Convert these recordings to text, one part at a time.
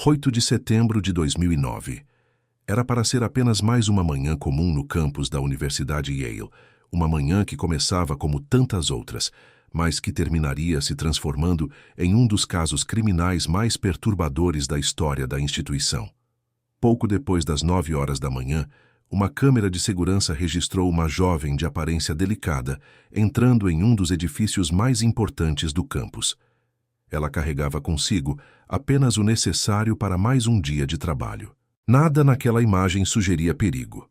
8 de setembro de 2009. Era para ser apenas mais uma manhã comum no campus da Universidade Yale, uma manhã que começava como tantas outras, mas que terminaria se transformando em um dos casos criminais mais perturbadores da história da instituição. Pouco depois das 9 horas da manhã, uma câmera de segurança registrou uma jovem de aparência delicada entrando em um dos edifícios mais importantes do campus. Ela carregava consigo apenas o necessário para mais um dia de trabalho. Nada naquela imagem sugeria perigo.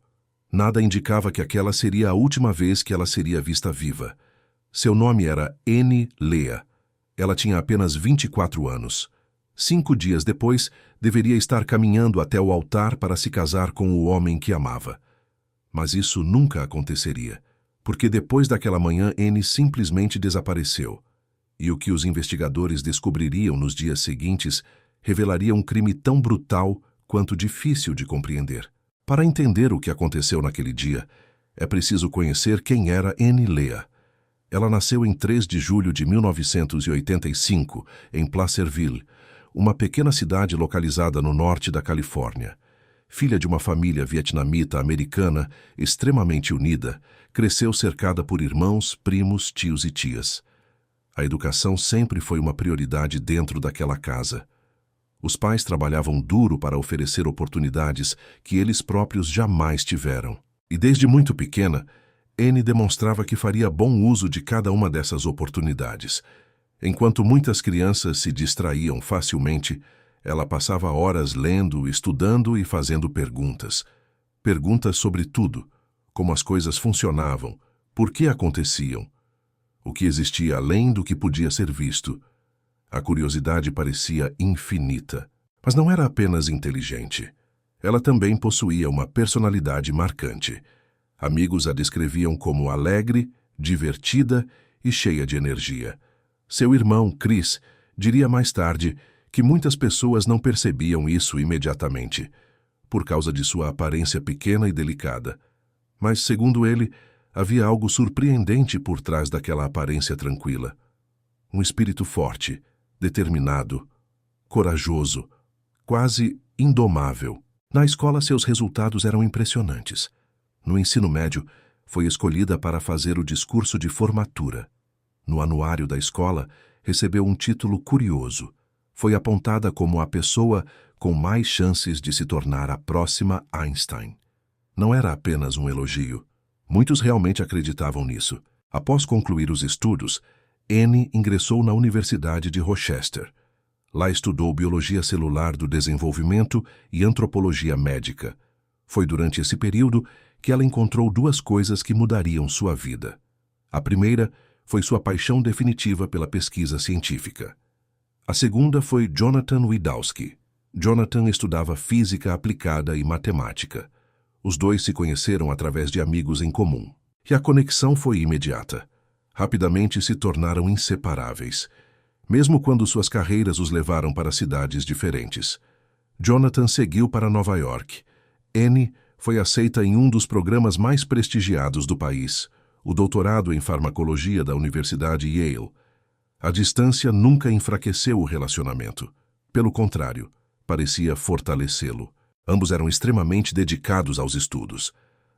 Nada indicava que aquela seria a última vez que ela seria vista viva. Seu nome era Annie Lea. Ela tinha apenas 24 anos. 5 dias depois, deveria estar caminhando até o altar para se casar com o homem que amava. Mas isso nunca aconteceria, porque depois daquela manhã Annie simplesmente desapareceu. E o que os investigadores descobririam nos dias seguintes revelaria um crime tão brutal quanto difícil de compreender. Para entender o que aconteceu naquele dia, é preciso conhecer quem era Annie Lea. Ela nasceu em 3 de julho de 1985, em Placerville, uma pequena cidade localizada no norte da Califórnia. Filha de uma família vietnamita-americana extremamente unida, cresceu cercada por irmãos, primos, tios e tias. A educação sempre foi uma prioridade dentro daquela casa. Os pais trabalhavam duro para oferecer oportunidades que eles próprios jamais tiveram. E desde muito pequena, Annie demonstrava que faria bom uso de cada uma dessas oportunidades. Enquanto muitas crianças se distraíam facilmente, ela passava horas lendo, estudando e fazendo perguntas. Perguntas sobre tudo, como as coisas funcionavam, por que aconteciam, o que existia além do que podia ser visto. A curiosidade parecia infinita, mas não era apenas inteligente. Ela também possuía uma personalidade marcante. Amigos a descreviam como alegre, divertida e cheia de energia. Seu irmão, Chris, diria mais tarde que muitas pessoas não percebiam isso imediatamente, por causa de sua aparência pequena e delicada. Mas, segundo ele, havia algo surpreendente por trás daquela aparência tranquila. Um espírito forte, determinado, corajoso, quase indomável. Na escola, seus resultados eram impressionantes. No ensino médio, foi escolhida para fazer o discurso de formatura. No anuário da escola, recebeu um título curioso. Foi apontada como a pessoa com mais chances de se tornar a próxima Einstein. Não era apenas um elogio. Muitos realmente acreditavam nisso. Após concluir os estudos, Annie ingressou na Universidade de Rochester. Lá estudou biologia celular do desenvolvimento e antropologia médica. Foi durante esse período que ela encontrou 2 coisas que mudariam sua vida. A primeira foi sua paixão definitiva pela pesquisa científica. A segunda foi Jonathan Widawski. Jonathan estudava física aplicada e matemática. Os 2 se conheceram através de amigos em comum. E a conexão foi imediata. Rapidamente se tornaram inseparáveis, mesmo quando suas carreiras os levaram para cidades diferentes. Jonathan seguiu para Nova York. Annie foi aceita em um dos programas mais prestigiados do país, o doutorado em farmacologia da Universidade Yale. A distância nunca enfraqueceu o relacionamento. Pelo contrário, parecia fortalecê-lo. Ambos eram extremamente dedicados aos estudos.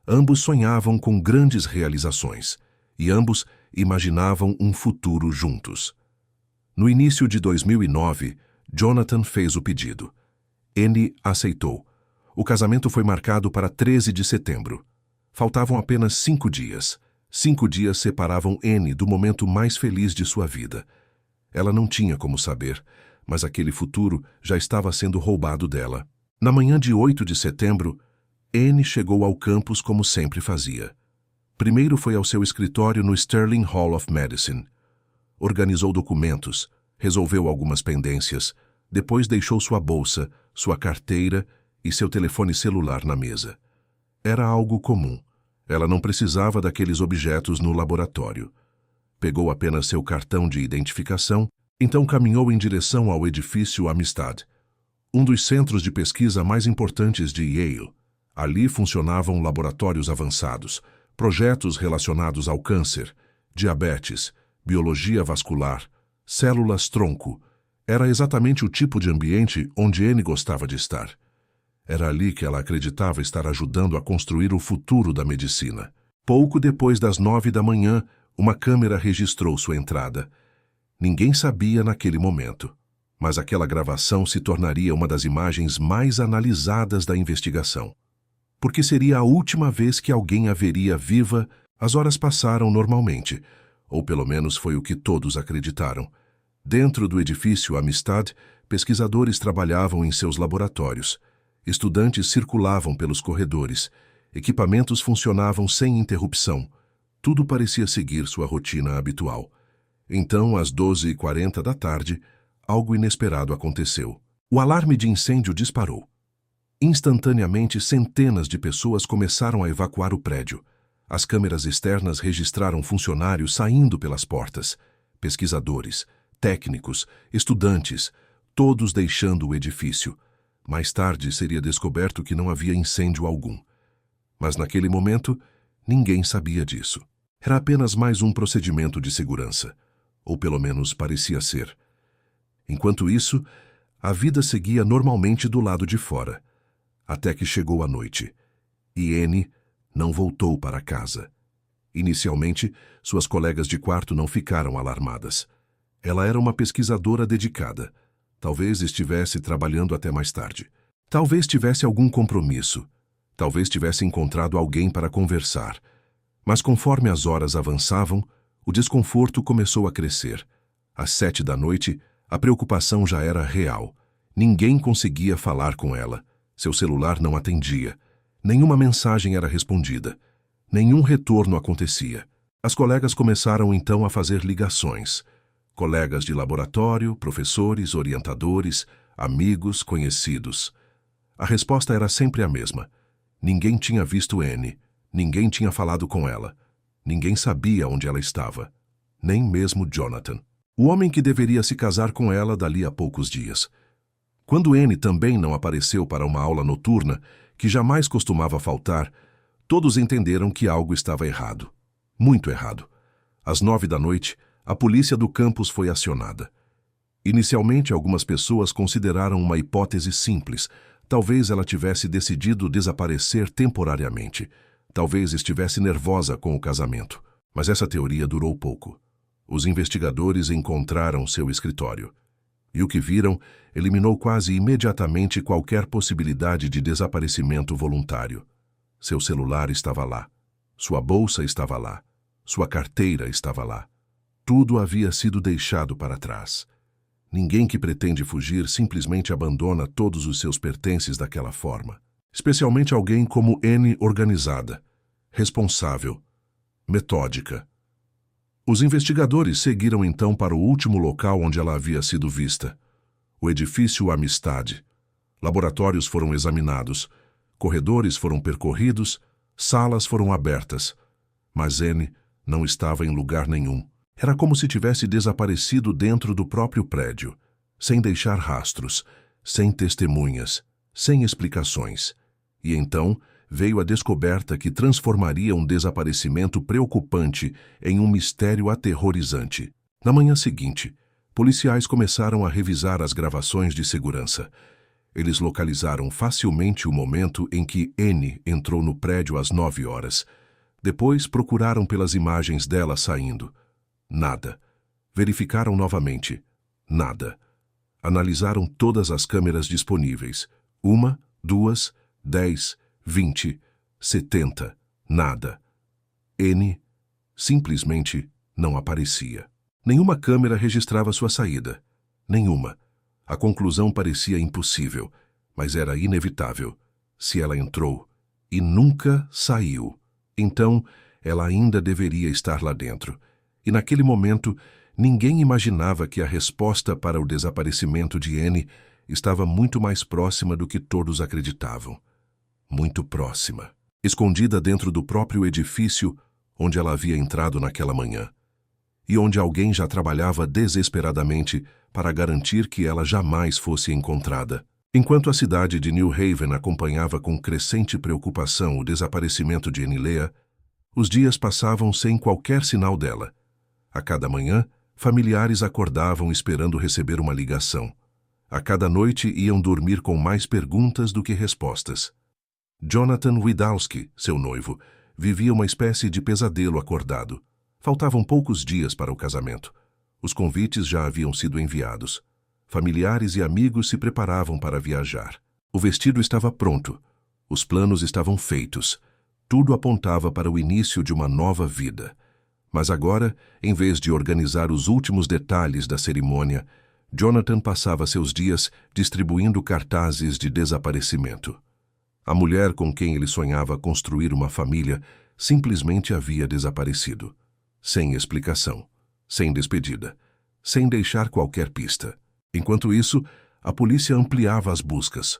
Ambos sonhavam com grandes realizações. E ambos imaginavam um futuro juntos. No início de 2009, Jonathan fez o pedido. Annie aceitou. O casamento foi marcado para 13 de setembro. Faltavam apenas 5 dias. 5 dias separavam Annie do momento mais feliz de sua vida. Ela não tinha como saber, mas aquele futuro já estava sendo roubado dela. Na manhã de 8 de setembro, Annie chegou ao campus como sempre fazia. Primeiro foi ao seu escritório no Sterling Hall of Medicine. Organizou documentos, resolveu algumas pendências, depois deixou sua bolsa, sua carteira e seu telefone celular na mesa. Era algo comum. Ela não precisava daqueles objetos no laboratório. Pegou apenas seu cartão de identificação, então caminhou em direção ao edifício Amistad, um dos centros de pesquisa mais importantes de Yale. Ali funcionavam laboratórios avançados, projetos relacionados ao câncer, diabetes, biologia vascular, células-tronco, Era exatamente o tipo de ambiente onde Anne gostava de estar. Era ali que ela acreditava estar ajudando a construir o futuro da medicina. Pouco depois das 9 da manhã, uma câmera registrou sua entrada. Ninguém sabia naquele momento, mas aquela gravação se tornaria uma das imagens mais analisadas da investigação. Porque seria a última vez que alguém a veria viva. As horas passaram normalmente, ou pelo menos foi o que todos acreditaram. Dentro do edifício Amistad, pesquisadores trabalhavam em seus laboratórios. Estudantes circulavam pelos corredores. Equipamentos funcionavam sem interrupção. Tudo parecia seguir sua rotina habitual. Então, às 12h40 da tarde, algo inesperado aconteceu. O alarme de incêndio disparou. Instantaneamente, centenas de pessoas começaram a evacuar o prédio. As câmeras externas registraram funcionários saindo pelas portas. Pesquisadores, técnicos, estudantes, todos deixando o edifício. Mais tarde seria descoberto que não havia incêndio algum. Mas naquele momento, ninguém sabia disso. Era apenas mais um procedimento de segurança. Ou pelo menos parecia ser. Enquanto isso, a vida seguia normalmente do lado de fora. Até que chegou a noite. E Anne não voltou para casa. Inicialmente, suas colegas de quarto não ficaram alarmadas. Ela era uma pesquisadora dedicada. Talvez estivesse trabalhando até mais tarde. Talvez tivesse algum compromisso. Talvez tivesse encontrado alguém para conversar. Mas conforme as horas avançavam, o desconforto começou a crescer. Às 7 da noite, a preocupação já era real. Ninguém conseguia falar com ela. Seu celular não atendia. Nenhuma mensagem era respondida. Nenhum retorno acontecia. As colegas começaram então a fazer ligações. Colegas de laboratório, professores, orientadores, amigos, conhecidos. A resposta era sempre a mesma. Ninguém tinha visto Anne. Ninguém tinha falado com ela. Ninguém sabia onde ela estava. Nem mesmo Jonathan. O homem que deveria se casar com ela dali a poucos dias. Quando Anne também não apareceu para uma aula noturna, que jamais costumava faltar, todos entenderam que algo estava errado. Muito errado. Às 9 da noite, a polícia do campus foi acionada. Inicialmente, algumas pessoas consideraram uma hipótese simples. Talvez ela tivesse decidido desaparecer temporariamente. Talvez estivesse nervosa com o casamento. Mas essa teoria durou pouco. Os investigadores encontraram seu escritório. E o que viram eliminou quase imediatamente qualquer possibilidade de desaparecimento voluntário. Seu celular estava lá. Sua bolsa estava lá. Sua carteira estava lá. Tudo havia sido deixado para trás. Ninguém que pretende fugir simplesmente abandona todos os seus pertences daquela forma. Especialmente alguém como Anne, organizada, responsável, metódica. Os investigadores seguiram então para o último local onde ela havia sido vista. O edifício Amistad. Laboratórios foram examinados, corredores foram percorridos, salas foram abertas. Mas Anne não estava em lugar nenhum. Era como se tivesse desaparecido dentro do próprio prédio, sem deixar rastros, sem testemunhas, sem explicações. E então veio a descoberta que transformaria um desaparecimento preocupante em um mistério aterrorizante. Na manhã seguinte, policiais começaram a revisar as gravações de segurança. Eles localizaram facilmente o momento em que Anne entrou no prédio às 9 horas. Depois procuraram pelas imagens dela saindo. Nada. Verificaram novamente. Nada. Analisaram todas as câmeras disponíveis. 1, 2, 10, 20, 70. Nada. Anne simplesmente não aparecia. Nenhuma câmera registrava sua saída. Nenhuma. A conclusão parecia impossível, mas era inevitável. Se ela entrou e nunca saiu, então ela ainda deveria estar lá dentro. E naquele momento, ninguém imaginava que a resposta para o desaparecimento de Anne estava muito mais próxima do que todos acreditavam. Muito próxima. Escondida dentro do próprio edifício onde ela havia entrado naquela manhã. E onde alguém já trabalhava desesperadamente para garantir que ela jamais fosse encontrada. Enquanto a cidade de New Haven acompanhava com crescente preocupação o desaparecimento de Annie Lea, os dias passavam sem qualquer sinal dela. A cada manhã, Familiares acordavam esperando receber uma ligação. A cada noite iam dormir com mais perguntas do que respostas. Jonathan Widawski, seu noivo, vivia uma espécie de pesadelo acordado. Faltavam poucos dias para o casamento. Os convites já haviam sido enviados. Familiares e amigos se preparavam para viajar. O vestido estava pronto. Os planos estavam feitos. Tudo apontava para o início de uma nova vida. Mas agora, em vez de organizar os últimos detalhes da cerimônia, Jonathan passava seus dias distribuindo cartazes de desaparecimento. A mulher com quem ele sonhava construir uma família simplesmente havia desaparecido. Sem explicação, sem despedida, sem deixar qualquer pista. Enquanto isso, a polícia ampliava as buscas.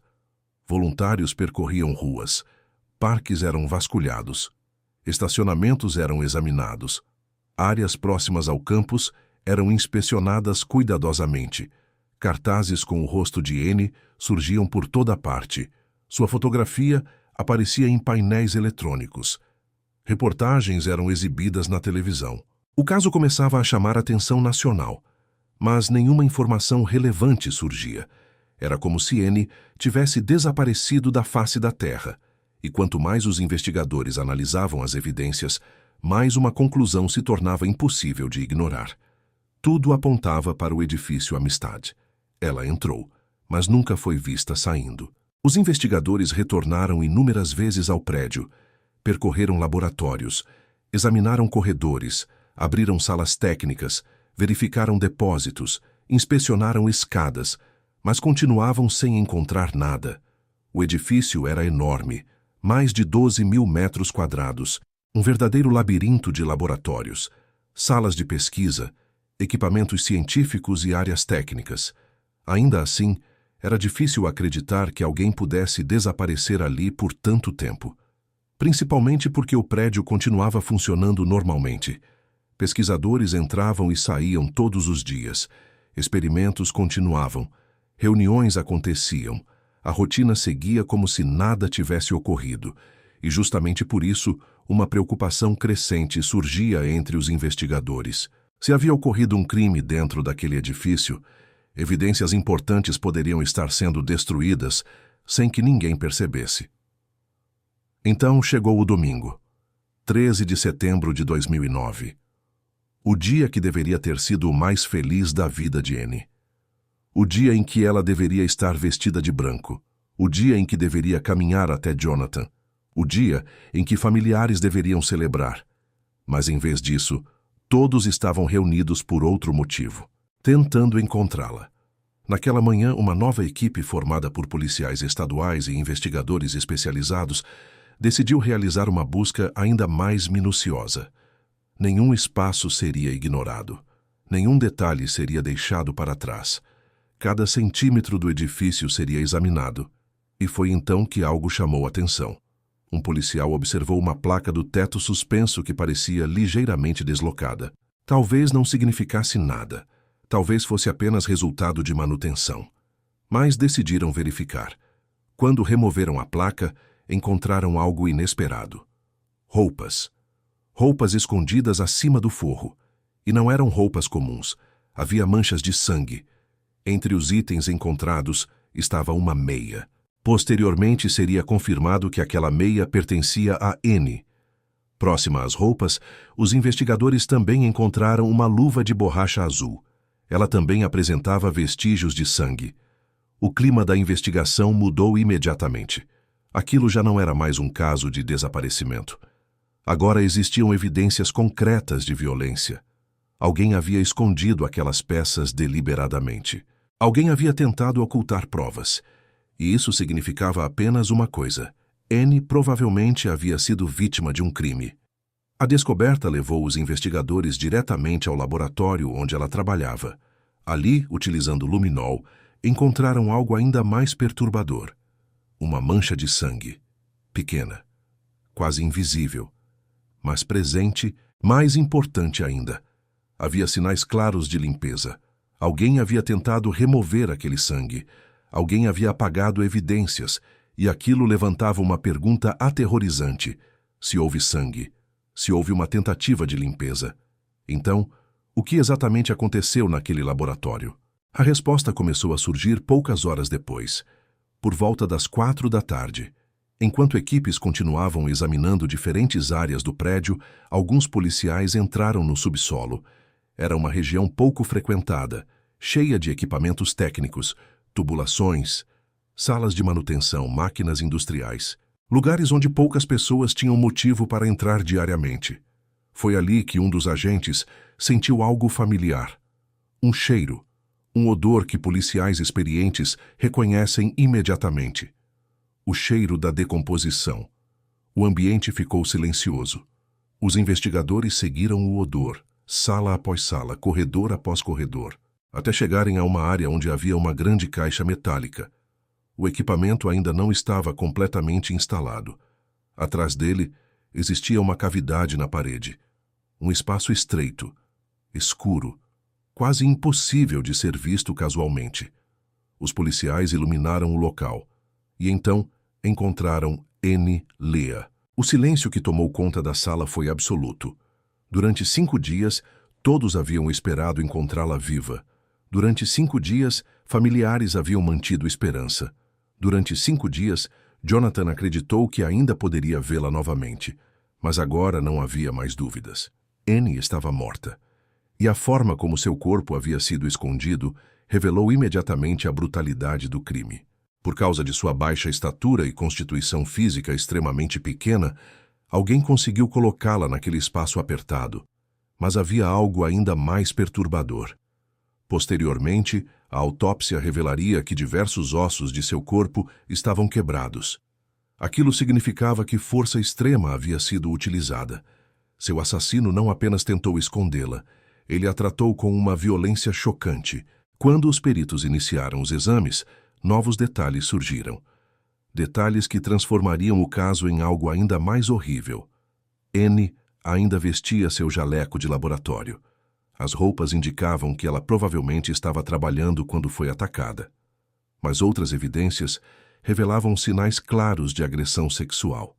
Voluntários percorriam ruas, parques eram vasculhados, estacionamentos eram examinados, áreas próximas ao campus eram inspecionadas cuidadosamente. Cartazes com o rosto de Annie surgiam por toda parte. Sua fotografia aparecia em painéis eletrônicos. Reportagens eram exibidas na televisão. O caso começava a chamar a atenção nacional, mas nenhuma informação relevante surgia. Era como se Annie tivesse desaparecido da face da Terra, e quanto mais os investigadores analisavam as evidências, mais uma conclusão se tornava impossível de ignorar. Tudo apontava para o edifício Amistad. Ela entrou, mas nunca foi vista saindo. Os investigadores retornaram inúmeras vezes ao prédio, percorreram laboratórios, examinaram corredores, abriram salas técnicas, verificaram depósitos, inspecionaram escadas, mas continuavam sem encontrar nada. O edifício era enorme, mais de 12.000 metros quadrados, um verdadeiro labirinto de laboratórios, salas de pesquisa, equipamentos científicos e áreas técnicas. Ainda assim, era difícil acreditar que alguém pudesse desaparecer ali por tanto tempo. Principalmente porque o prédio continuava funcionando normalmente. Pesquisadores entravam e saíam todos os dias. Experimentos continuavam. Reuniões aconteciam. A rotina seguia como se nada tivesse ocorrido. E justamente por isso, uma preocupação crescente surgia entre os investigadores. Se havia ocorrido um crime dentro daquele edifício, evidências importantes poderiam estar sendo destruídas sem que ninguém percebesse. Então chegou o domingo, 13 de setembro de 2009. O dia que deveria ter sido o mais feliz da vida de Annie. O dia em que ela deveria estar vestida de branco. O dia em que deveria caminhar até Jonathan. O dia em que familiares deveriam celebrar. Mas em vez disso, todos estavam reunidos por outro motivo, tentando encontrá-la. Naquela manhã, uma nova equipe formada por policiais estaduais e investigadores especializados decidiu realizar uma busca ainda mais minuciosa. Nenhum espaço seria ignorado. Nenhum detalhe seria deixado para trás. Cada centímetro do edifício seria examinado. E foi então que algo chamou a atenção. Um policial observou uma placa do teto suspenso que parecia ligeiramente deslocada. Talvez não significasse nada. Talvez fosse apenas resultado de manutenção. Mas decidiram verificar. Quando removeram a placa, encontraram algo inesperado. Roupas. Roupas escondidas acima do forro. E não eram roupas comuns. Havia manchas de sangue. Entre os itens encontrados estava uma meia. Posteriormente seria confirmado que aquela meia pertencia a Annie. Próxima às roupas, os investigadores também encontraram uma luva de borracha azul. Ela também apresentava vestígios de sangue. O clima da investigação mudou imediatamente. Aquilo já não era mais um caso de desaparecimento. Agora existiam evidências concretas de violência. Alguém havia escondido aquelas peças deliberadamente. Alguém havia tentado ocultar provas. E isso significava apenas uma coisa. Annie provavelmente havia sido vítima de um crime. A descoberta levou os investigadores diretamente ao laboratório onde ela trabalhava. Ali, utilizando luminol, encontraram algo ainda mais perturbador. Uma mancha de sangue. Pequena. Quase invisível. Mas presente, mais importante ainda. Havia sinais claros de limpeza. Alguém havia tentado remover aquele sangue. Alguém havia apagado evidências, e aquilo levantava uma pergunta aterrorizante. Se houve sangue, se houve uma tentativa de limpeza, então, O que exatamente aconteceu naquele laboratório? A resposta começou a surgir poucas horas depois, por volta das 4 da tarde. Enquanto equipes continuavam examinando diferentes áreas do prédio, alguns policiais entraram no subsolo. Era uma região pouco frequentada, cheia de equipamentos técnicos, tubulações, salas de manutenção, máquinas industriais, lugares onde poucas pessoas tinham motivo para entrar diariamente. Foi ali que um dos agentes sentiu algo familiar. Um cheiro, um odor que policiais experientes reconhecem imediatamente. O cheiro da decomposição. O ambiente ficou silencioso. Os investigadores seguiram o odor, sala após sala, corredor após corredor, até chegarem a uma área onde havia uma grande caixa metálica. O equipamento ainda não estava completamente instalado. Atrás dele, existia uma cavidade na parede. Um espaço estreito, escuro, quase impossível de ser visto casualmente. Os policiais iluminaram o local e então encontraram Annie Lea. O silêncio que tomou conta da sala foi absoluto. Durante 5 dias, todos haviam esperado encontrá-la viva. Durante 5 dias, familiares haviam mantido esperança. Durante 5 dias, Jonathan acreditou que ainda poderia vê-la novamente. Mas agora não havia mais dúvidas. Annie estava morta. E a forma como seu corpo havia sido escondido revelou imediatamente a brutalidade do crime. Por causa de sua baixa estatura e constituição física extremamente pequena, alguém conseguiu colocá-la naquele espaço apertado. Mas havia algo ainda mais perturbador. Posteriormente, a autópsia revelaria que diversos ossos de seu corpo estavam quebrados. Aquilo significava que força extrema havia sido utilizada. Seu assassino não apenas tentou escondê-la, ele a tratou com uma violência chocante. Quando os peritos iniciaram os exames, novos detalhes surgiram. Detalhes que transformariam o caso em algo ainda mais horrível. Annie ainda vestia seu jaleco de laboratório. As roupas indicavam que ela provavelmente estava trabalhando quando foi atacada. Mas outras evidências revelavam sinais claros de agressão sexual.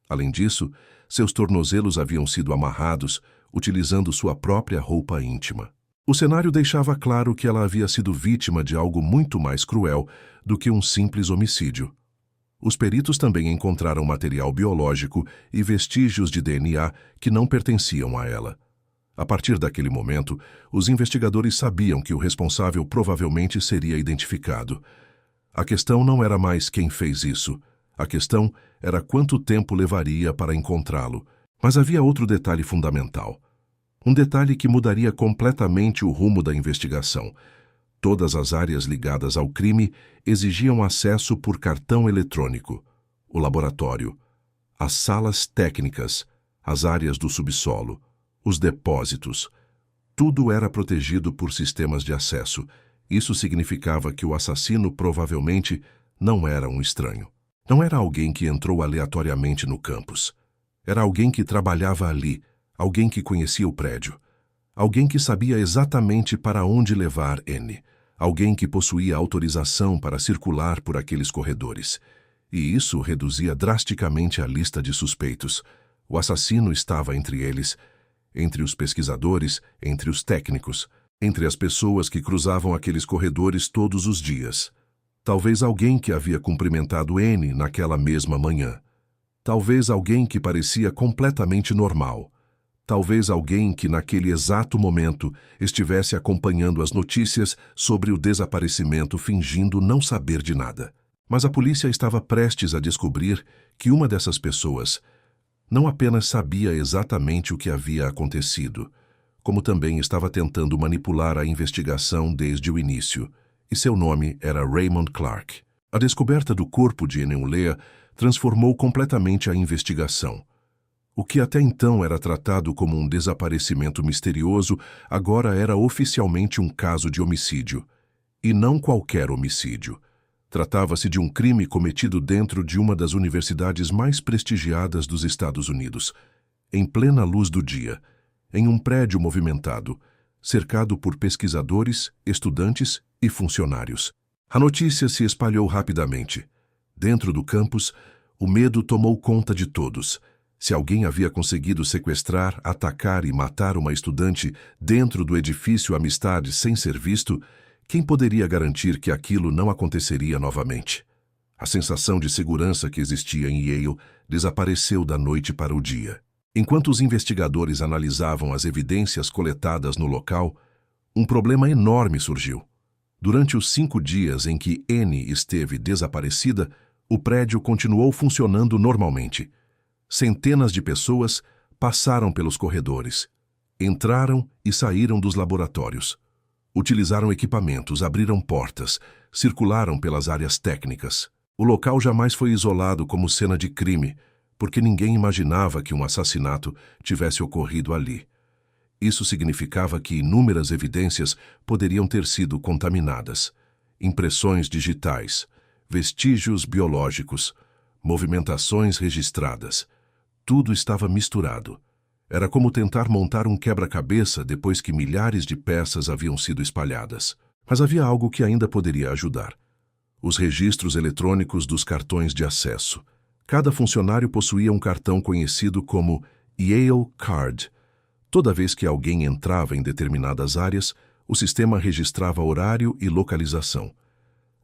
Além disso, seus tornozelos haviam sido amarrados, utilizando sua própria roupa íntima. O cenário deixava claro que ela havia sido vítima de algo muito mais cruel do que um simples homicídio. Os peritos também encontraram material biológico e vestígios de DNA que não pertenciam a ela. A partir daquele momento, os investigadores sabiam que o responsável provavelmente seria identificado. A questão não era mais quem fez isso. A questão era quanto tempo levaria para encontrá-lo. Mas havia outro detalhe fundamental. Um detalhe que mudaria completamente o rumo da investigação. Todas as áreas ligadas ao crime exigiam acesso por cartão eletrônico. O laboratório, as salas técnicas, as áreas do subsolo, os depósitos. Tudo era protegido por sistemas de acesso. Isso significava que o assassino provavelmente não era um estranho. Não era alguém que entrou aleatoriamente no campus. Era alguém que trabalhava ali, alguém que conhecia o prédio, alguém que sabia exatamente para onde levar Annie, alguém que possuía autorização para circular por aqueles corredores. E isso reduzia drasticamente a lista de suspeitos. O assassino estava entre eles, entre os pesquisadores, entre os técnicos, entre as pessoas que cruzavam aqueles corredores todos os dias. Talvez alguém que havia cumprimentado Annie naquela mesma manhã. Talvez alguém que parecia completamente normal. Talvez alguém que naquele exato momento estivesse acompanhando as notícias sobre o desaparecimento fingindo não saber de nada. Mas a polícia estava prestes a descobrir que uma dessas pessoas não apenas sabia exatamente o que havia acontecido, como também estava tentando manipular a investigação desde o início, e seu nome era Raymond Clark. A descoberta do corpo de Annie Lea transformou completamente a investigação. O que até então era tratado como um desaparecimento misterioso, agora era oficialmente um caso de homicídio. E não qualquer homicídio. Tratava-se de um crime cometido dentro de uma das universidades mais prestigiadas dos Estados Unidos, em plena luz do dia, em um prédio movimentado, cercado por pesquisadores, estudantes e funcionários. A notícia se espalhou rapidamente. Dentro do campus, o medo tomou conta de todos. Se alguém havia conseguido sequestrar, atacar e matar uma estudante dentro do edifício Amistad sem ser visto, quem poderia garantir que aquilo não aconteceria novamente? A sensação de segurança que existia em Yale desapareceu da noite para o dia. Enquanto os investigadores analisavam as evidências coletadas no local, um problema enorme surgiu. Durante os 5 dias em que Annie esteve desaparecida, o prédio continuou funcionando normalmente. Centenas de pessoas passaram pelos corredores, entraram e saíram dos laboratórios. Utilizaram equipamentos, abriram portas, circularam pelas áreas técnicas. O local jamais foi isolado como cena de crime, porque ninguém imaginava que um assassinato tivesse ocorrido ali. Isso significava que inúmeras evidências poderiam ter sido contaminadas. Impressões digitais, vestígios biológicos, movimentações registradas. Tudo estava misturado. Era como tentar montar um quebra-cabeça depois que milhares de peças haviam sido espalhadas. Mas havia algo que ainda poderia ajudar. Os registros eletrônicos dos cartões de acesso. Cada funcionário possuía um cartão conhecido como Yale Card. Toda vez que alguém entrava em determinadas áreas, o sistema registrava horário e localização.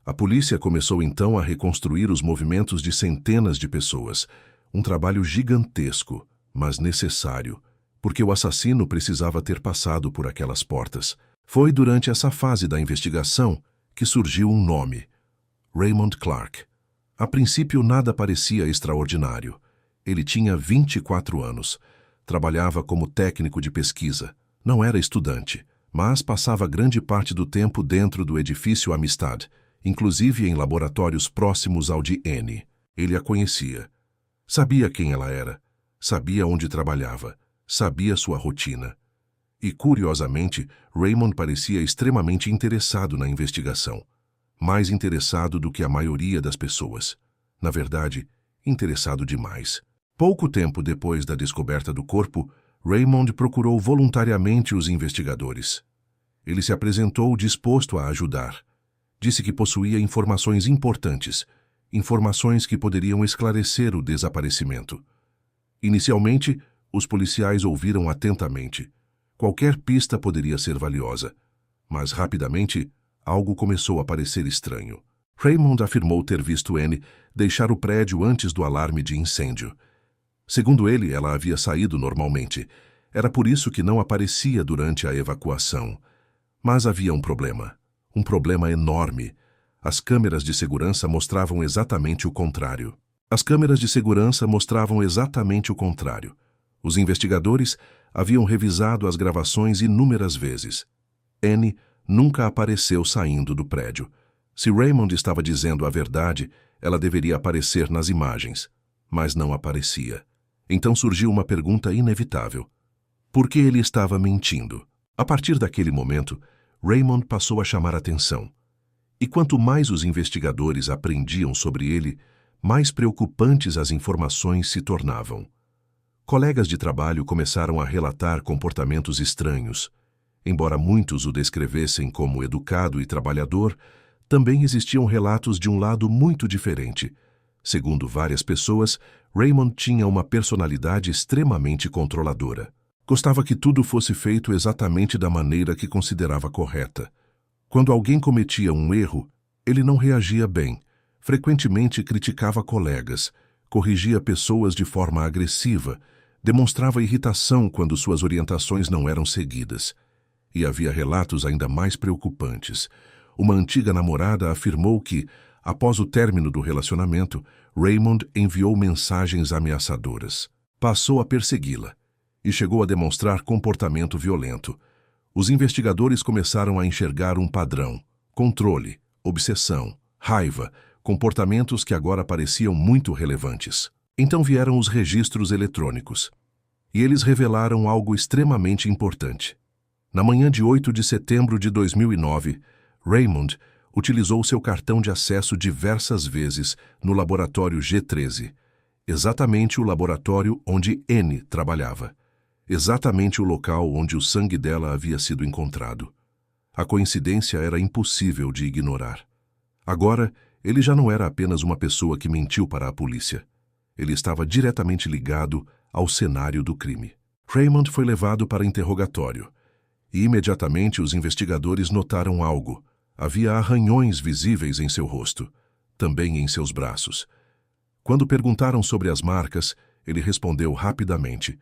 A polícia começou então a reconstruir os movimentos de centenas de pessoas. Um trabalho gigantesco, mas necessário, porque o assassino precisava ter passado por aquelas portas. Foi durante essa fase da investigação que surgiu um nome: Raymond Clark. A princípio nada parecia extraordinário. Ele tinha 24 anos. Trabalhava como técnico de pesquisa. Não era estudante, mas passava grande parte do tempo dentro do edifício Amistad, inclusive em laboratórios próximos ao de Annie. Ele a conhecia. Sabia quem ela era. Sabia onde trabalhava. Sabia sua rotina. E, curiosamente, Raymond parecia extremamente interessado na investigação. Mais interessado do que a maioria das pessoas. Na verdade, interessado demais. Pouco tempo depois da descoberta do corpo, Raymond procurou voluntariamente os investigadores. Ele se apresentou disposto a ajudar. Disse que possuía informações importantes, informações que poderiam esclarecer o desaparecimento. Inicialmente, os policiais ouviram atentamente. Qualquer pista poderia ser valiosa, mas rapidamente algo começou a parecer estranho. Raymond afirmou ter visto Annie deixar o prédio antes do alarme de incêndio. Segundo ele, ela havia saído normalmente. Era por isso que não aparecia durante a evacuação. Mas havia um problema enorme. As câmeras de segurança mostravam exatamente o contrário. Os investigadores haviam revisado as gravações inúmeras vezes. Annie nunca apareceu saindo do prédio. Se Raymond estava dizendo a verdade, ela deveria aparecer nas imagens, mas não aparecia. Então surgiu uma pergunta inevitável. Por que ele estava mentindo? A partir daquele momento, Raymond passou a chamar atenção. E quanto mais os investigadores aprendiam sobre ele, mais preocupantes as informações se tornavam. Colegas de trabalho começaram a relatar comportamentos estranhos. Embora muitos o descrevessem como educado e trabalhador, também existiam relatos de um lado muito diferente. Segundo várias pessoas, Raymond tinha uma personalidade extremamente controladora. Gostava que tudo fosse feito exatamente da maneira que considerava correta. Quando alguém cometia um erro, ele não reagia bem. Frequentemente criticava colegas, corrigia pessoas de forma agressiva, demonstrava irritação quando suas orientações não eram seguidas. E havia relatos ainda mais preocupantes. Uma antiga namorada afirmou que, após o término do relacionamento, Raymond enviou mensagens ameaçadoras. Passou a persegui-la e chegou a demonstrar comportamento violento. Os investigadores começaram a enxergar um padrão: controle, obsessão, raiva, comportamentos que agora pareciam muito relevantes. Então vieram os registros eletrônicos. E eles revelaram algo extremamente importante. Na manhã de 8 de setembro de 2009, Raymond utilizou seu cartão de acesso diversas vezes no laboratório G13, exatamente o laboratório onde Annie trabalhava, exatamente o local onde o sangue dela havia sido encontrado. A coincidência era impossível de ignorar. Agora, ele já não era apenas uma pessoa que mentiu para a polícia. Ele estava diretamente ligado ao cenário do crime. Raymond foi levado para interrogatório, e imediatamente os investigadores notaram algo. Havia arranhões visíveis em seu rosto, também em seus braços. Quando perguntaram sobre as marcas, ele respondeu rapidamente.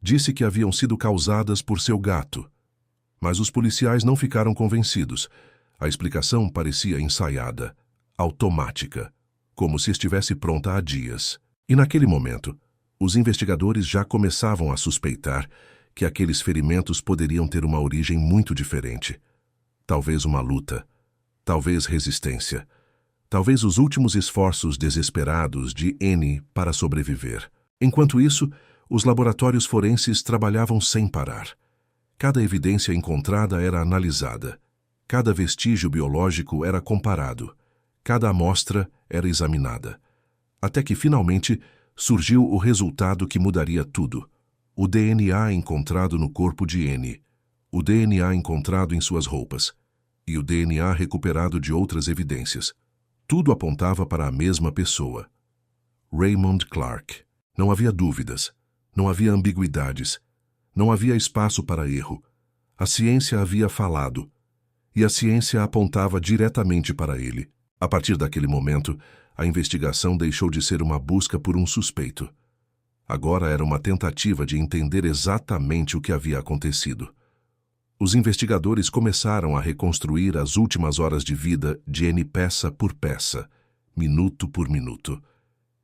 Disse que haviam sido causadas por seu gato. Mas os policiais não ficaram convencidos. A explicação parecia ensaiada, automática, como se estivesse pronta há dias. E naquele momento, os investigadores já começavam a suspeitar que aqueles ferimentos poderiam ter uma origem muito diferente. Talvez uma luta, talvez resistência, talvez os últimos esforços desesperados de Annie para sobreviver. Enquanto isso, os laboratórios forenses trabalhavam sem parar. Cada evidência encontrada era analisada, cada vestígio biológico era comparado, cada amostra era examinada, até que finalmente surgiu o resultado que mudaria tudo. O DNA encontrado no corpo de Annie, o DNA encontrado em suas roupas e o DNA recuperado de outras evidências. Tudo apontava para a mesma pessoa. Raymond Clark. Não havia dúvidas, não havia ambiguidades, não havia espaço para erro. A ciência havia falado, e a ciência apontava diretamente para ele. A partir daquele momento, a investigação deixou de ser uma busca por um suspeito. Agora era uma tentativa de entender exatamente o que havia acontecido. Os investigadores começaram a reconstruir as últimas horas de vida de Annie peça por peça, minuto por minuto.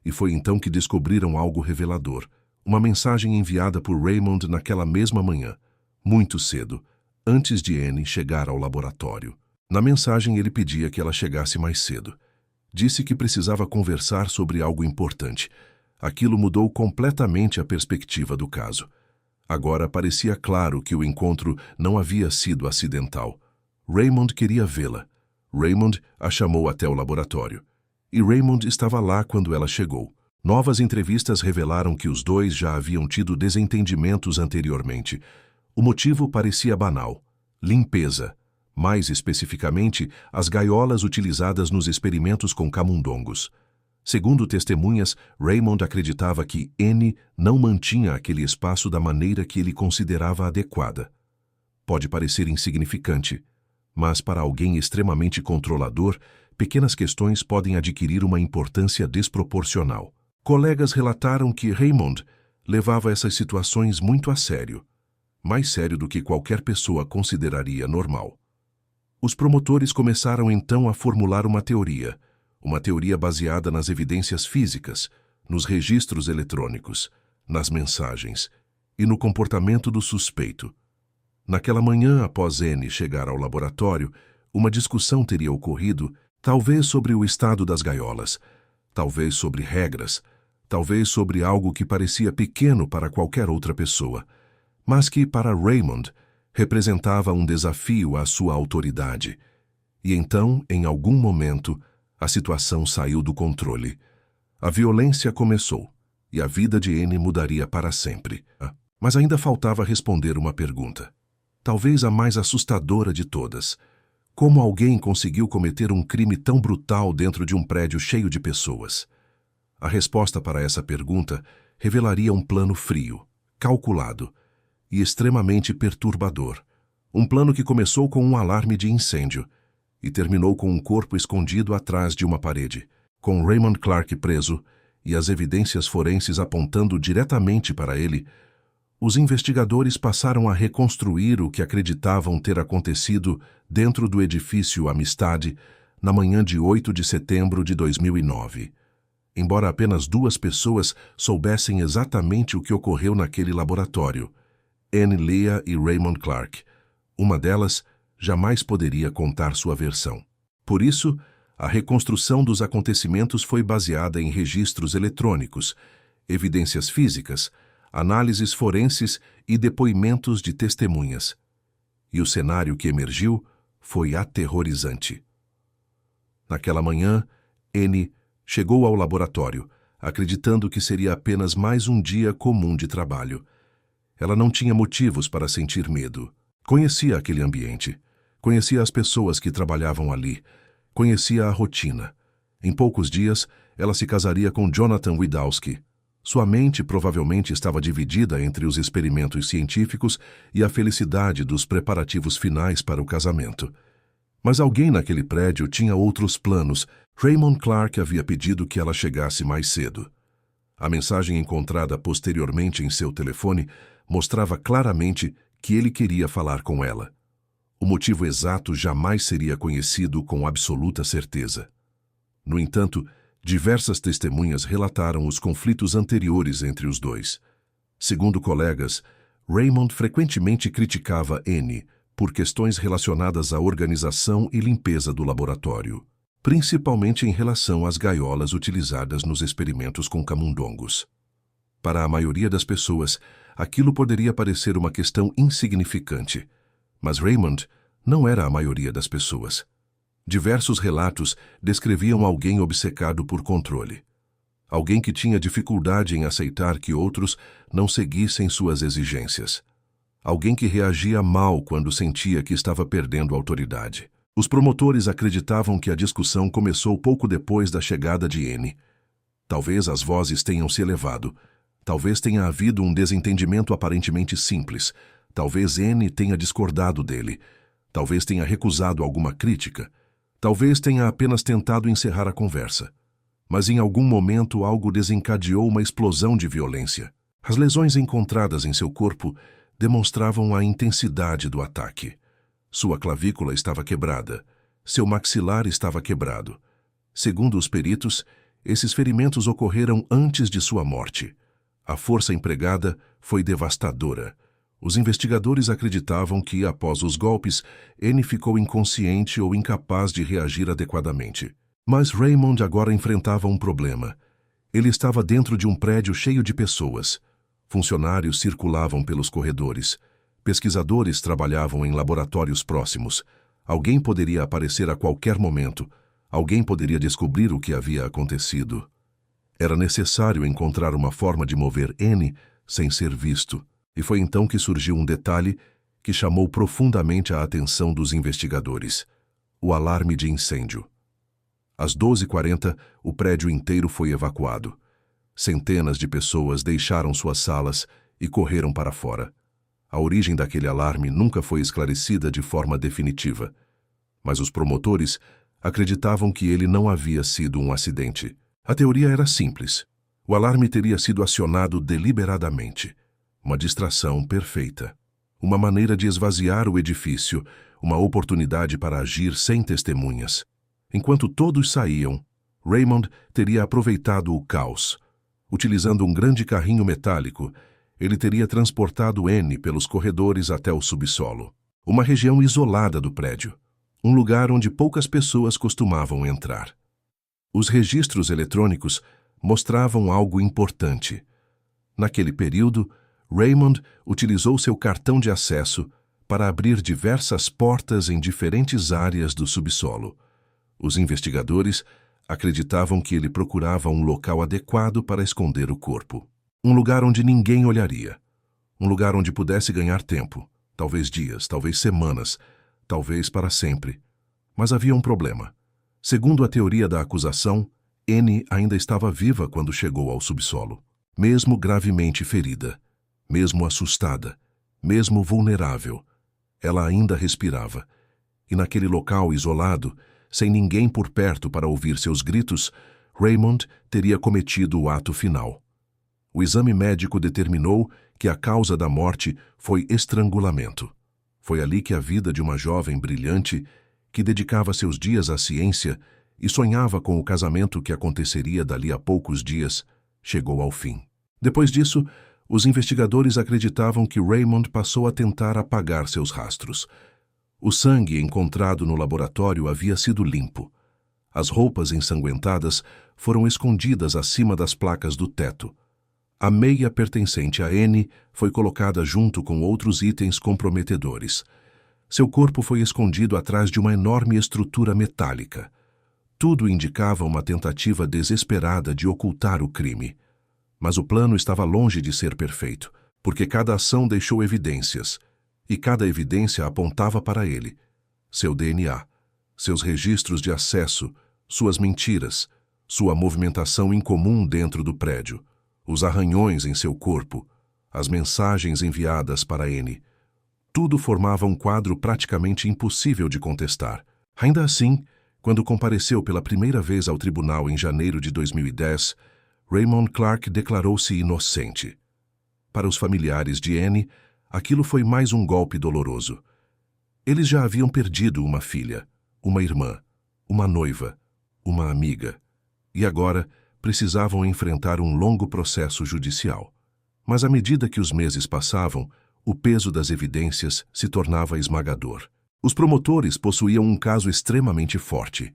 E foi então que descobriram algo revelador. Uma mensagem enviada por Raymond naquela mesma manhã, muito cedo, antes de Annie chegar ao laboratório. Na mensagem ele pedia que ela chegasse mais cedo. Disse que precisava conversar sobre algo importante. Aquilo mudou completamente a perspectiva do caso. Agora parecia claro que o encontro não havia sido acidental. Raymond queria vê-la. Raymond a chamou até o laboratório. E Raymond estava lá quando ela chegou. Novas entrevistas revelaram que os dois já haviam tido desentendimentos anteriormente. O motivo parecia banal: limpeza. Mais especificamente, as gaiolas utilizadas nos experimentos com camundongos. Segundo testemunhas, Raymond acreditava que Annie não mantinha aquele espaço da maneira que ele considerava adequada. Pode parecer insignificante, mas para alguém extremamente controlador, pequenas questões podem adquirir uma importância desproporcional. Colegas relataram que Raymond levava essas situações muito a sério, mais sério do que qualquer pessoa consideraria normal. Os promotores começaram então a formular uma teoria baseada nas evidências físicas, nos registros eletrônicos, nas mensagens e no comportamento do suspeito. Naquela manhã, após Annie chegar ao laboratório, uma discussão teria ocorrido, talvez sobre o estado das gaiolas, talvez sobre regras, talvez sobre algo que parecia pequeno para qualquer outra pessoa, mas que, para Raymond, representava um desafio à sua autoridade. E então, em algum momento, a situação saiu do controle. A violência começou, e a vida de Annie mudaria para sempre. Mas ainda faltava responder uma pergunta, talvez a mais assustadora de todas. Como alguém conseguiu cometer um crime tão brutal dentro de um prédio cheio de pessoas? A resposta para essa pergunta revelaria um plano frio, calculado e extremamente perturbador. Um plano que começou com um alarme de incêndio e terminou com um corpo escondido atrás de uma parede, com Raymond Clark preso e as evidências forenses apontando diretamente para ele. Os investigadores passaram a reconstruir o que acreditavam ter acontecido dentro do edifício Amistade na manhã de 8 de setembro de 2009. Embora apenas 2 pessoas soubessem exatamente o que ocorreu naquele laboratório, Annie Lea e Raymond Clark. Uma delas jamais poderia contar sua versão. Por isso, a reconstrução dos acontecimentos foi baseada em registros eletrônicos, evidências físicas, análises forenses e depoimentos de testemunhas. E o cenário que emergiu foi aterrorizante. Naquela manhã, Annie chegou ao laboratório, acreditando que seria apenas mais um dia comum de trabalho. Ela não tinha motivos para sentir medo. Conhecia aquele ambiente, conhecia as pessoas que trabalhavam ali, conhecia a rotina. Em poucos dias, ela se casaria com Jonathan Widowski, Sua mente provavelmente estava dividida entre os experimentos científicos e a felicidade dos preparativos finais para o casamento. Mas alguém naquele prédio tinha outros planos. Raymond Clark havia pedido que ela chegasse mais cedo. A mensagem encontrada posteriormente em seu telefone mostrava claramente que ele queria falar com ela. O motivo exato jamais seria conhecido com absoluta certeza. No entanto, diversas testemunhas relataram os conflitos anteriores entre os dois. Segundo colegas, Raymond frequentemente criticava Anne por questões relacionadas à organização e limpeza do laboratório, principalmente em relação às gaiolas utilizadas nos experimentos com camundongos. Para a maioria das pessoas, aquilo poderia parecer uma questão insignificante, mas Raymond não era a maioria das pessoas. Diversos relatos descreviam alguém obcecado por controle. Alguém que tinha dificuldade em aceitar que outros não seguissem suas exigências. Alguém que reagia mal quando sentia que estava perdendo autoridade. Os promotores acreditavam que a discussão começou pouco depois da chegada de Anne. Talvez as vozes tenham se elevado. Talvez tenha havido um desentendimento aparentemente simples. Talvez Anne tenha discordado dele. Talvez tenha recusado alguma crítica. Talvez tenha apenas tentado encerrar a conversa. Mas em algum momento algo desencadeou uma explosão de violência. As lesões encontradas em seu corpo demonstravam a intensidade do ataque. Sua clavícula estava quebrada. Seu maxilar estava quebrado. Segundo os peritos, esses ferimentos ocorreram antes de sua morte. A força empregada foi devastadora. Os investigadores acreditavam que, após os golpes, Anne ficou inconsciente ou incapaz de reagir adequadamente. Mas Raymond agora enfrentava um problema. Ele estava dentro de um prédio cheio de pessoas. Funcionários circulavam pelos corredores. Pesquisadores trabalhavam em laboratórios próximos. Alguém poderia aparecer a qualquer momento. Alguém poderia descobrir o que havia acontecido. Era necessário encontrar uma forma de mover Anne sem ser visto. E foi então que surgiu um detalhe que chamou profundamente a atenção dos investigadores: o alarme de incêndio. Às 12h40, o prédio inteiro foi evacuado. Centenas de pessoas deixaram suas salas e correram para fora. A origem daquele alarme nunca foi esclarecida de forma definitiva, mas os promotores acreditavam que ele não havia sido um acidente. A teoria era simples. O alarme teria sido acionado deliberadamente. Uma distração perfeita. Uma maneira de esvaziar o edifício, uma oportunidade para agir sem testemunhas. Enquanto todos saíam, Raymond teria aproveitado o caos. Utilizando um grande carrinho metálico, ele teria transportado Anne pelos corredores até o subsolo. Uma região isolada do prédio. Um lugar onde poucas pessoas costumavam entrar. Os registros eletrônicos mostravam algo importante. Naquele período, Raymond utilizou seu cartão de acesso para abrir diversas portas em diferentes áreas do subsolo. Os investigadores acreditavam que ele procurava um local adequado para esconder o corpo. Um lugar onde ninguém olharia. Um lugar onde pudesse ganhar tempo. Talvez dias, talvez semanas, talvez para sempre. Mas havia um problema. Segundo a teoria da acusação, Anne ainda estava viva quando chegou ao subsolo. Mesmo gravemente ferida. Mesmo assustada, mesmo vulnerável, ela ainda respirava. E naquele local isolado, sem ninguém por perto para ouvir seus gritos, Raymond teria cometido o ato final. O exame médico determinou que a causa da morte foi estrangulamento. Foi ali que a vida de uma jovem brilhante, que dedicava seus dias à ciência e sonhava com o casamento que aconteceria dali a poucos dias, chegou ao fim. Depois disso, os investigadores acreditavam que Raymond passou a tentar apagar seus rastros. O sangue encontrado no laboratório havia sido limpo. As roupas ensanguentadas foram escondidas acima das placas do teto. A meia pertencente a Anne foi colocada junto com outros itens comprometedores. Seu corpo foi escondido atrás de uma enorme estrutura metálica. Tudo indicava uma tentativa desesperada de ocultar o crime. Mas o plano estava longe de ser perfeito, porque cada ação deixou evidências, e cada evidência apontava para ele. Seu DNA, seus registros de acesso, suas mentiras, sua movimentação incomum dentro do prédio, os arranhões em seu corpo, as mensagens enviadas para Annie. Tudo formava um quadro praticamente impossível de contestar. Ainda assim, quando compareceu pela primeira vez ao tribunal em janeiro de 2010, Raymond Clark declarou-se inocente. Para os familiares de Annie, aquilo foi mais um golpe doloroso. Eles já haviam perdido uma filha, uma irmã, uma noiva, uma amiga, e agora precisavam enfrentar um longo processo judicial. Mas à medida que os meses passavam, o peso das evidências se tornava esmagador. Os promotores possuíam um caso extremamente forte.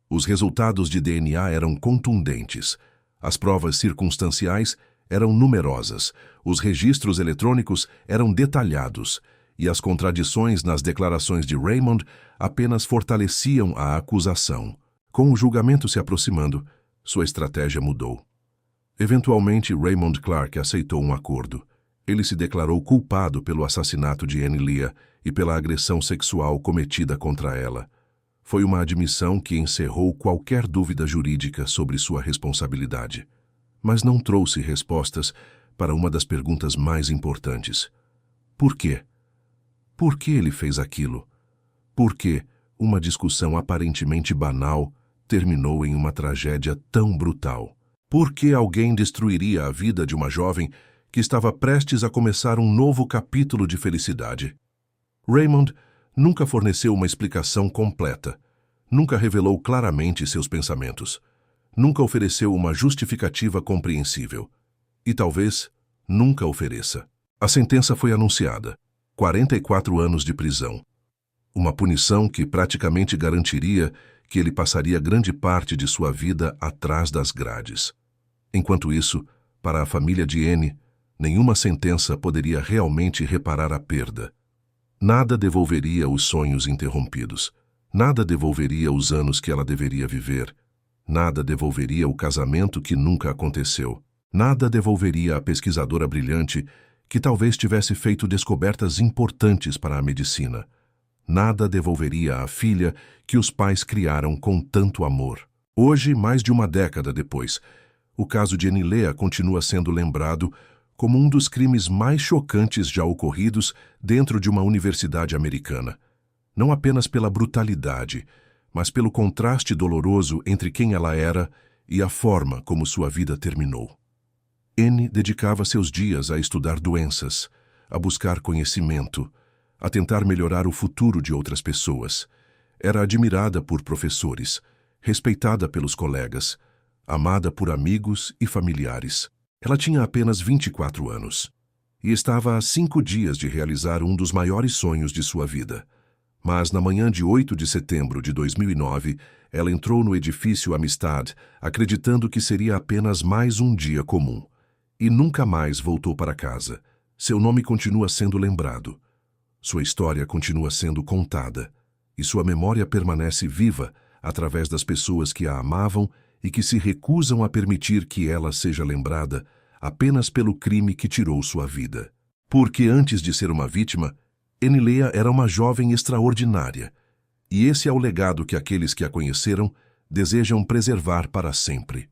Os resultados de DNA eram contundentes, as provas circunstanciais eram numerosas, os registros eletrônicos eram detalhados, e as contradições nas declarações de Raymond apenas fortaleciam a acusação. Com o julgamento se aproximando, sua estratégia mudou. Eventualmente, Raymond Clark aceitou um acordo. Ele se declarou culpado pelo assassinato de Annie Leah e pela agressão sexual cometida contra ela. Foi uma admissão que encerrou qualquer dúvida jurídica sobre sua responsabilidade. Mas não trouxe respostas para uma das perguntas mais importantes. Por quê? Por que ele fez aquilo? Por que uma discussão aparentemente banal terminou em uma tragédia tão brutal? Por que alguém destruiria a vida de uma jovem que estava prestes a começar um novo capítulo de felicidade? Raymond nunca forneceu uma explicação completa, nunca revelou claramente seus pensamentos, nunca ofereceu uma justificativa compreensível e talvez nunca ofereça. A sentença foi anunciada: 44 anos de prisão. Uma punição que praticamente garantiria que ele passaria grande parte de sua vida atrás das grades. Enquanto isso, para a família de Annie, nenhuma sentença poderia realmente reparar a perda. Nada devolveria os sonhos interrompidos. Nada devolveria os anos que ela deveria viver. Nada devolveria o casamento que nunca aconteceu. Nada devolveria a pesquisadora brilhante que talvez tivesse feito descobertas importantes para a medicina. Nada devolveria a filha que os pais criaram com tanto amor. Hoje, mais de uma década depois, o caso de Annie Leah continua sendo lembrado como um dos crimes mais chocantes já ocorridos dentro de uma universidade americana. Não apenas pela brutalidade, mas pelo contraste doloroso entre quem ela era e a forma como sua vida terminou. Annie dedicava seus dias a estudar doenças, a buscar conhecimento, a tentar melhorar o futuro de outras pessoas. Era admirada por professores, respeitada pelos colegas, amada por amigos e familiares. Ela tinha apenas 24 anos e estava a 5 dias de realizar um dos maiores sonhos de sua vida. Mas na manhã de 8 de setembro de 2009, ela entrou no edifício Amistad, acreditando que seria apenas mais um dia comum. E nunca mais voltou para casa. Seu nome continua sendo lembrado. Sua história continua sendo contada. E sua memória permanece viva através das pessoas que a amavam e que se recusam a permitir que ela seja lembrada apenas pelo crime que tirou sua vida. Porque antes de ser uma vítima, Annie Leah era uma jovem extraordinária, e esse é o legado que aqueles que a conheceram desejam preservar para sempre.